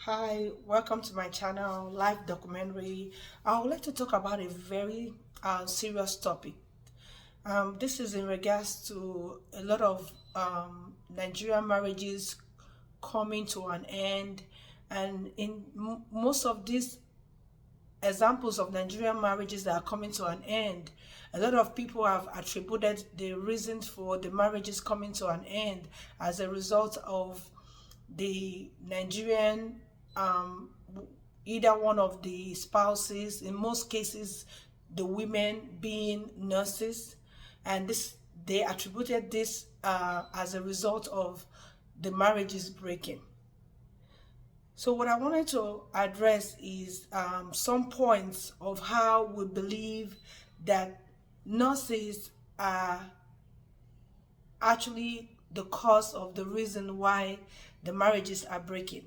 Hi, welcome to my channel, Live Documentary. I would like to talk about a very serious topic. This is in regards to a lot of Nigerian marriages coming to an end, and in most of these examples of Nigerian marriages that are coming to an end, a lot of people have attributed the reasons for the marriages coming to an end as a result of the Nigerian, either one of the spouses, in most cases, the women being nurses, and this they attributed this as a result of the marriages breaking. So what I wanted to address is some points of how we believe that nurses are actually the cause of the reason why the marriages are breaking.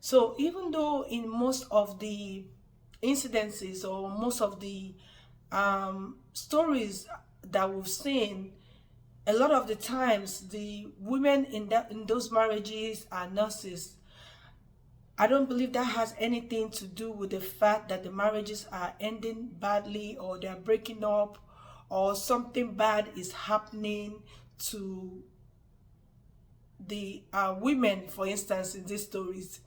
So even though in most of the incidences or most of the stories that we've seen, a lot of the times the women in those marriages are nurses. I don't believe that has anything to do with the fact that the marriages are ending badly or they're breaking up or something bad is happening to the women, for instance, in these stories.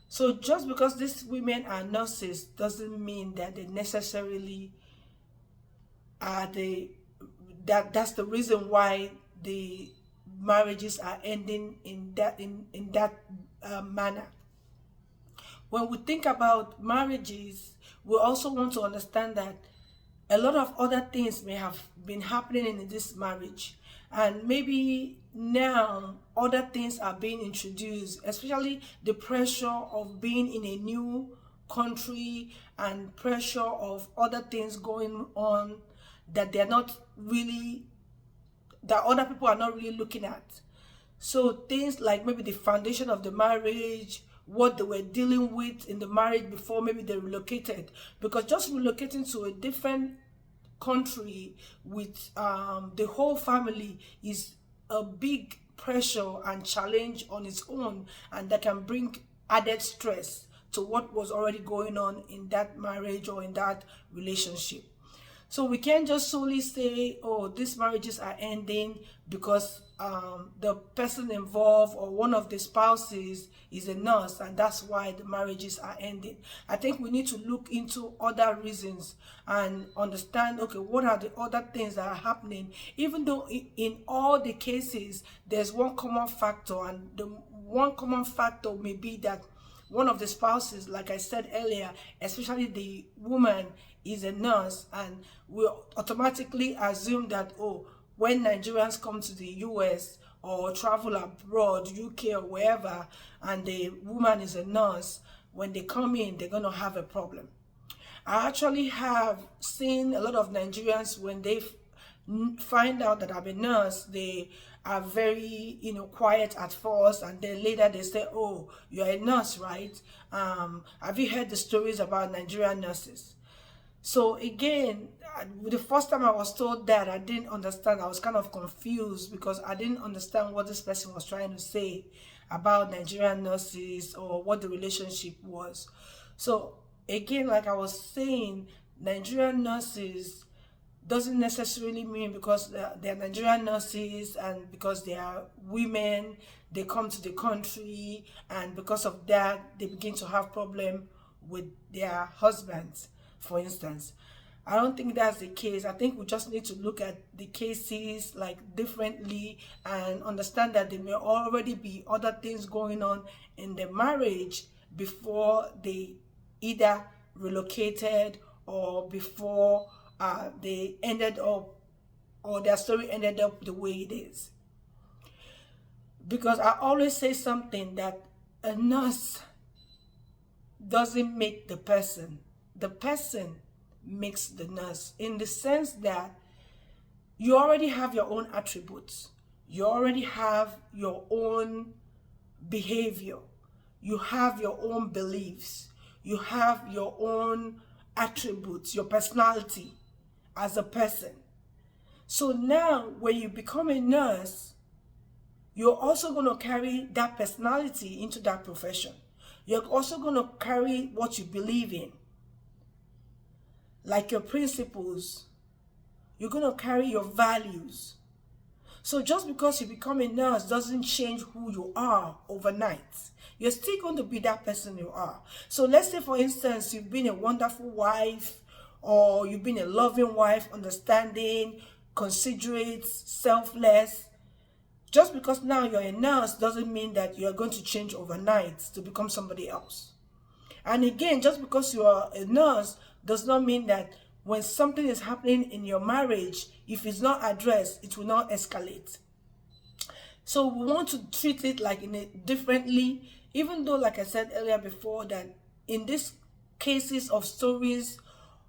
So just because these women are nurses doesn't mean that they necessarily are that's the reason why the marriages are ending in that manner. When we think about marriages, we also want to understand that a lot of other things may have been happening in this marriage, and maybe now other things are being introduced, especially the pressure of being in a new country and pressure of other things going on that they're not really, that other people are not really looking at. So things like maybe the foundation of the marriage, what they were dealing with in the marriage before maybe they relocated, because just relocating to a different country with the whole family is a big pressure and challenge on its own, and that can bring added stress to what was already going on in that marriage or in that relationship. So we can't just solely say, oh, these marriages are ending because the person involved or one of the spouses is a nurse, and that's why the marriages are ending. I think we need to look into other reasons and understand, okay, what are the other things that are happening, even though in all the cases, there's one common factor, and the one common factor may be that one of the spouses, like I said earlier, especially the woman, is a nurse, and we automatically assume that, oh, when Nigerians come to the US or travel abroad, UK or wherever, and the woman is a nurse, when they come in, they're going to have a problem. I actually have seen a lot of Nigerians, when they find out that I'm a nurse, they are very, quiet at first, and then later they say, oh, you're a nurse, right? Have you heard the stories about Nigerian nurses? So again, the first time I was told that, I didn't understand. I was kind of confused because I didn't understand what this person was trying to say about Nigerian nurses or what the relationship was. So again, like I was saying, Nigerian nurses doesn't necessarily mean because they're Nigerian nurses and because they are women, they come to the country, and because of that, they begin to have problem with their husbands, for instance. I don't think that's the case. I think we just need to look at the cases like differently and understand that there may already be other things going on in the marriage before they either relocated or before they ended up, or their story ended up the way it is. Because I always say something that a nurse doesn't make the person makes the nurse, in the sense that you already have your own attributes, you already have your own behavior, you have your own beliefs, you have your own attributes, your personality as a person. So now when you become a nurse, you're also going to carry that personality into that profession. You're also going to carry what you believe in, like your principles. You're going to carry your values. So just because you become a nurse doesn't change who you are overnight. You're still going to be that person you are. So let's say, for instance, you've been a wonderful wife, or you've been a loving wife, understanding, considerate, selfless. Just because now you're a nurse doesn't mean that you're going to change overnight to become somebody else. And again, just because you are a nurse does not mean that when something is happening in your marriage, if it's not addressed, it will not escalate. So we want to treat it like differently, even though, like I said earlier before, that in these cases of stories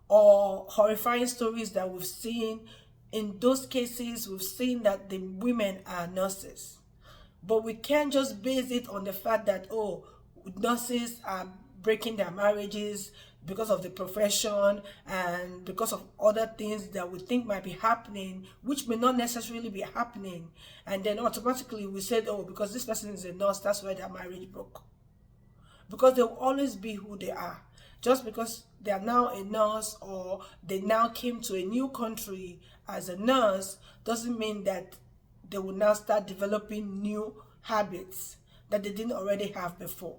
or horrifying stories that we've seen, in those cases we've seen that the women are nurses. But we can't just base it on the fact that, oh, nurses are breaking their marriages because of the profession and because of other things that we think might be happening, which may not necessarily be happening. And then automatically we said, oh, because this person is a nurse, that's why their marriage broke. Because they will always be who they are. Just because they are now a nurse or they now came to a new country as a nurse doesn't mean that they will now start developing new habits that they didn't already have before.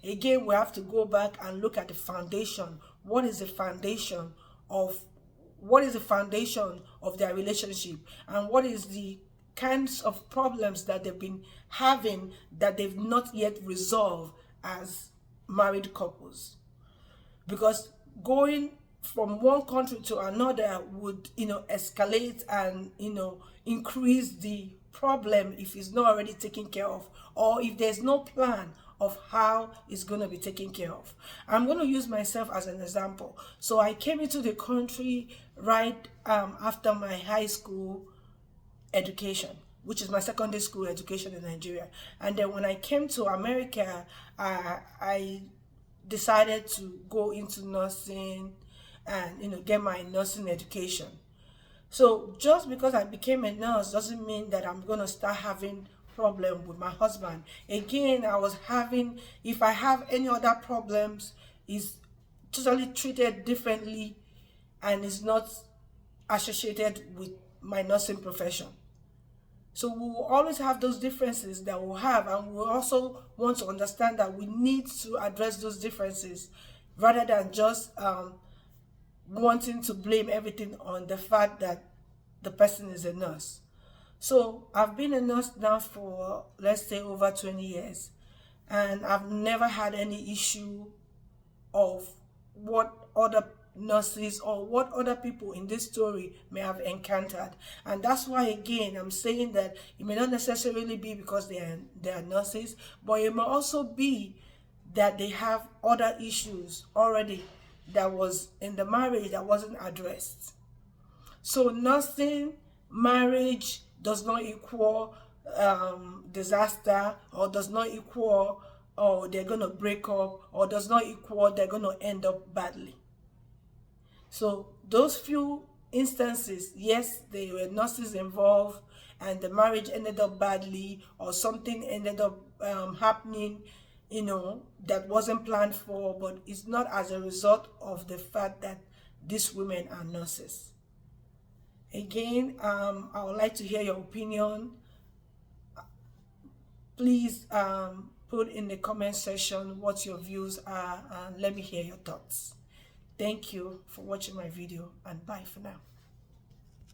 Again, we have to go back and look at the foundation. What is the foundation of their relationship, and what is the kinds of problems that they've been having that they've not yet resolved as married couples? Because going from one country to another would, escalate and, increase the problem if it's not already taken care of, or if there's no plan of how it's going to be taken care of. I'm going to use myself as an example. So I came into the country right after my high school education, which is my secondary school education in Nigeria. And then when I came to America, I decided to go into nursing and get my nursing education. So just because I became a nurse doesn't mean that I'm going to start having problem with my husband. Again, if I have any other problems, is totally treated differently and is not associated with my nursing profession. So we will always have those differences that we'll have, and we also want to understand that we need to address those differences rather than just wanting to blame everything on the fact that the person is a nurse. So I've been a nurse now for, let's say, over 20 years, and I've never had any issue of what other nurses or what other people in this story may have encountered. And that's why, again, I'm saying that it may not necessarily be because they are nurses, but it may also be that they have other issues already that was in the marriage that wasn't addressed. So nursing, marriage does not equal disaster, or does not equal they're going to break up, or does not equal they're going to end up badly. So those few instances, yes, there were nurses involved and the marriage ended up badly, or something ended up happening, that wasn't planned for, but it's not as a result of the fact that these women are nurses. Again, I would like to hear your opinion. Please put in the comment section what your views are, and let me hear your thoughts. Thank you for watching my video, and bye for now.